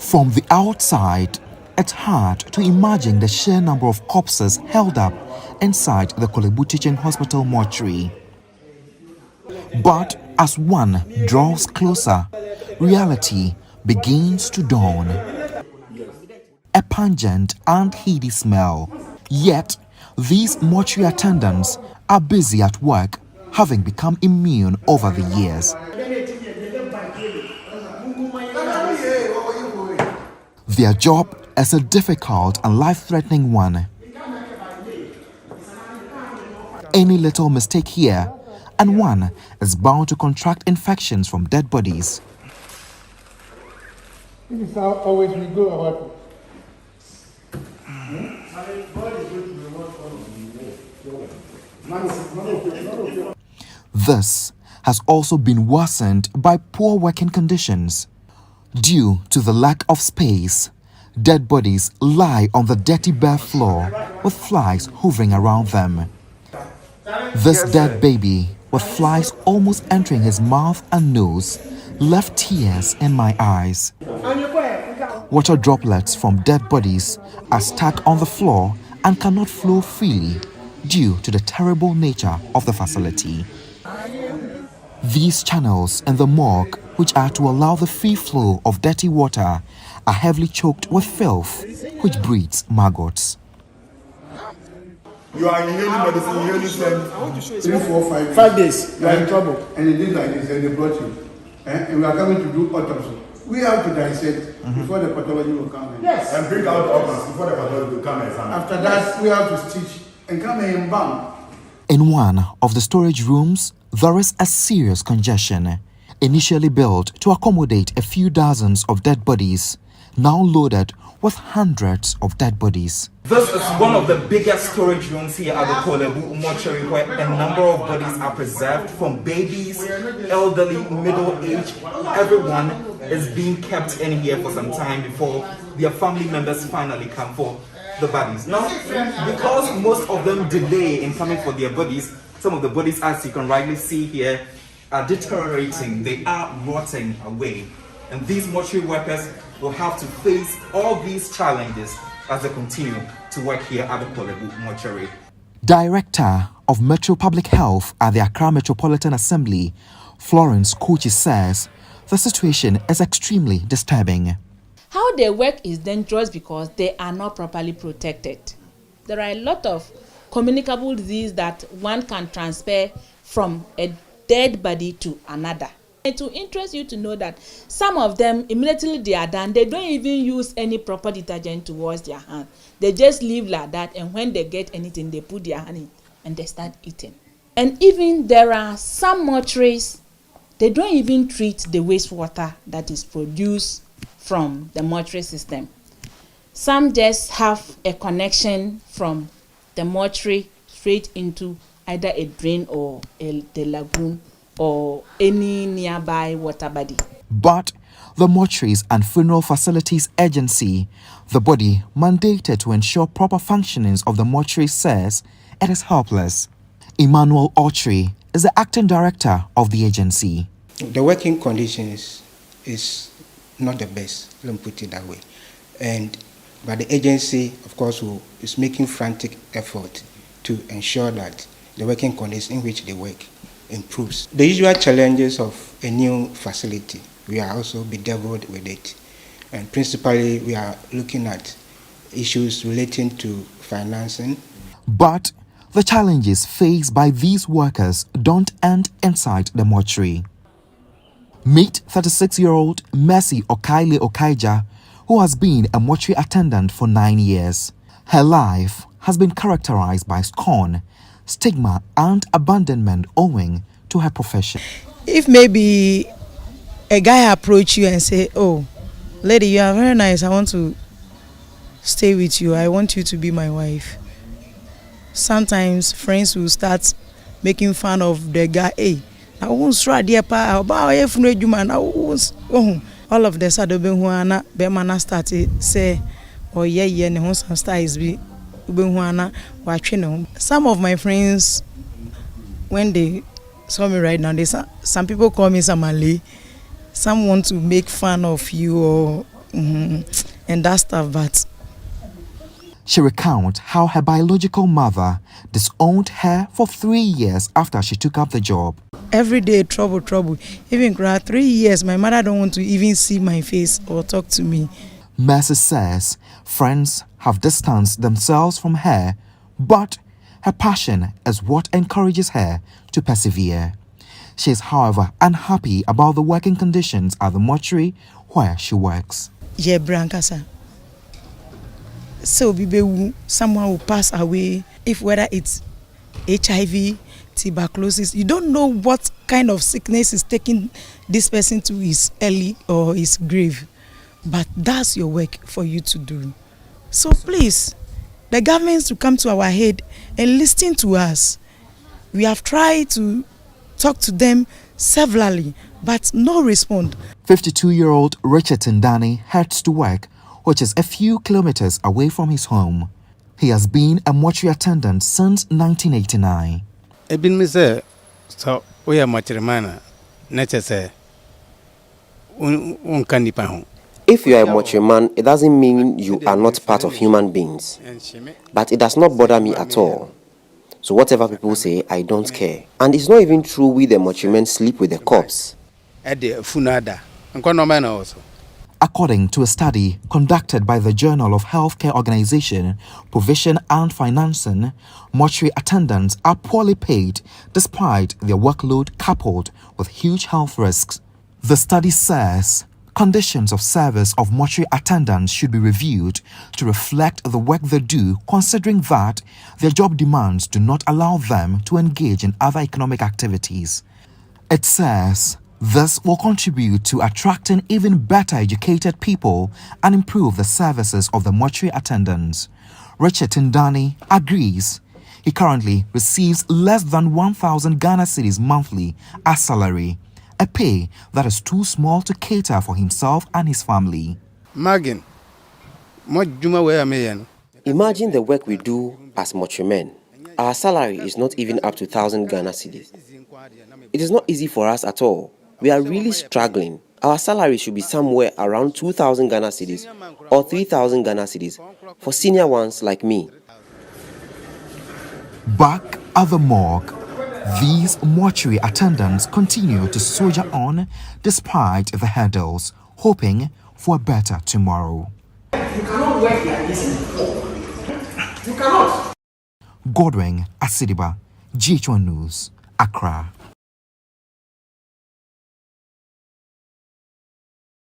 From the outside, it's hard to imagine the sheer number of corpses held up inside the Korle-bu Teaching Hospital mortuary. But as one draws closer, reality begins to dawn. A pungent and heady smell. Yet, these mortuary attendants are busy at work, having become immune over the years. Their job is a difficult and life-threatening one. Any little mistake here, and one is bound to contract infections from dead bodies. This is how always we go about it. This has also been worsened by poor working conditions. Due to the lack of space, dead bodies lie on the dirty bare floor with flies hovering around them. This dead baby, with flies almost entering his mouth and nose, left tears in my eyes. Water droplets from dead bodies are stuck on the floor and cannot flow freely due to the terrible nature of the facility. These channels in the morgue, which are to allow the free flow of dirty water, are heavily choked with filth, which breeds maggots. You are inhaling medicine, 3, 4, 5 days. You are in trouble. And it is like this, and they brought you. And we are coming to do autopsy. We have to dissect before the pathology will come in. Yes. And bring out organs before the pathology will come in. After that, we have to stitch and come in and bam. In one of the storage rooms, there is a serious congestion. Initially built to accommodate a few dozens of dead bodies, now loaded with hundreds of dead bodies. This is one of the biggest storage rooms here at the Korle-bu mortuary, where a number of bodies are preserved, from babies, elderly, middle-aged. Everyone is being kept in here for some time before their family members finally come for the bodies. Now, because most of them delay in coming for their bodies, some of the bodies, as you can rightly see here, are deteriorating. They are rotting away. And these mortuary workers will have to face all these challenges as they continue to work here at the Korle-bu mortuary. Director of Metro Public Health at the Accra Metropolitan Assembly, Florence Kochi, says the situation is extremely disturbing. How they work is dangerous because they are not properly protected. There are a lot of communicable diseases that one can transfer from a dead body to another. And to interest you to know that some of them, immediately they are done, they don't even use any proper detergent to wash their hand. They just leave like that, and when they get anything, they put their hand in and they start eating. And even there are some mortuaries, they don't even treat the wastewater that is produced from the mortuary system. Some just have a connection from the mortuary straight into either a drain or the lagoon or any nearby water body. But the Mortuaries and Funeral Facilities Agency, the body mandated to ensure proper functionings of the mortuary, says it is helpless. Emmanuel Autry is the acting director of the agency. The working conditions is not the best, let me put it that way. But the agency, of course, is making frantic effort to ensure that the working conditions in which they work improves. The usual challenges of a new facility, we are also bedeviled with it. And principally, we are looking at issues relating to financing. But the challenges faced by these workers don't end inside the mortuary. Meet 36-year-old Mercy Okaile Okaija, who has been a mortuary attendant for 9 years. Her life has been characterized by scorn, stigma, and abandonment owing to her profession. If maybe a guy approach you and say, "Oh, lady, you are very nice, I want to stay with you, I want you to be my wife," sometimes friends will start making fun of the guy. Hey, I won't try dear pa about every human. All of the sudden, Benhuana, Bemana started say, "Oh, yeah, and the some styles be Benhuana watching." Some of my friends, when they saw me right now, some people call me Samale. Some want to make fun of you or and that stuff, but She recounts how her biological mother disowned her for 3 years after she took up the job. every day trouble. Even 3 years, my mother don't want to even see my face or talk to me. Mercy says friends have distanced themselves from her, but her passion is what encourages her to persevere. She is, however, unhappy about the working conditions at the mortuary where she works. Yeah, Brankasa. So someone will pass away, if whether it's HIV, tuberculosis, you don't know what kind of sickness is taking this person to his early or his grave. But that's your work for you to do. So please, the governments to come to our head and listen to us. We have tried to talk to them severally, but no response. 52-year-old Richard Tindani heads to work, which is a few kilometers away from his home. He has been a mortuary attendant since 1989. Ebin me say, so we are mortuary man. Nature say, un candy pan. If you are a mortuary man, it doesn't mean you are not part of human beings. But it does not bother me at all. So whatever people say, I don't care. And it's not even true we the mortuary men sleep with the corpse. According to a study conducted by the Journal of Healthcare Organization, Provision and Financing, mortuary attendants are poorly paid despite their workload coupled with huge health risks. The study says conditions of service of mortuary attendants should be reviewed to reflect the work they do, considering that their job demands do not allow them to engage in other economic activities. It says this will contribute to attracting even better educated people and improve the services of the mortuary attendants. Richard Tindani agrees. He currently receives less than 1,000 Ghana cedis monthly as salary, a pay that is too small to cater for himself and his family. Imagine the work we do as mortuary men. Our salary is not even up to 1,000 Ghana cedis. It is not easy for us at all. We are really struggling. Our salary should be somewhere around 2,000 Ghana cedis or 3,000 Ghana cedis for senior ones like me. Back at the morgue, these mortuary attendants continue to soldier on despite the hurdles, hoping for a better tomorrow. You cannot work like this anymore. You cannot. Godwin Asidiba, GH1 News, Accra.